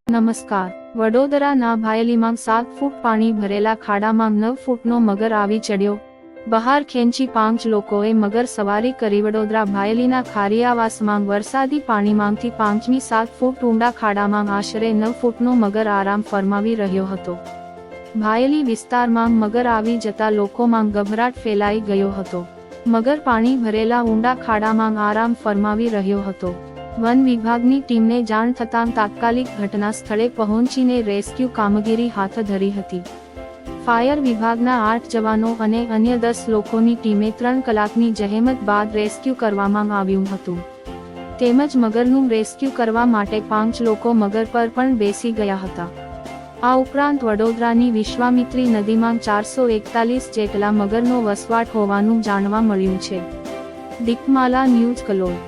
નમસ્કાર। વડોદરાના ભાયલીમાં 7 ફૂટ પાણી ભરેલા ખાડામાં 9 ફૂટનો મગર આવી ચડ્યો। બહાર ખેંચી 5 લોકોએ મગર સવારી કરી। વડોદરા ભાયલીના ખારીયાવાસમાં વરસાદી પાણીમાંથી 5મી 7 ફૂટ ઊંડા ખાડામાં આશરે 9 ફૂટનો મગર આરામ ફરમાવી રહ્યો હતો। ભાયલી વિસ્તારમાં મગર આવી જતા લોકોમાં ગભરાટ ફેલાઈ ગયો હતો। મગર પાણી ભરેલા ઊંડા ખાડામાં આરામ ફરમાવી રહ્યો હતો। વન વિભાગની ટીમને જાણ થતાં તાત્કાલિક ઘટના સ્થળે પહોંચીને રેસ્ક્યુ કામગીરી હાથ ધરી હતી। ફાયર વિભાગના 8 જવાનો અને અન્ય 10 લોકોની ટીમે 3 કલાકની જહેમત બાદ રેસ્ક્યુ કરવામાં આવ્યું હતું। તેમજ મગરનું રેસ્ક્યુ કરવા માટે 5 લોકો મગર પર પણ બેસી ગયા હતા। આ ઉપરાંત વડોદરાની વિશ્વામિત્રી નદીમાં 441 જેટલા મગરનો વસવાટ હોવાનું જાણવા મળ્યું છે। દીપમાલા ન્યૂઝ કલોલ।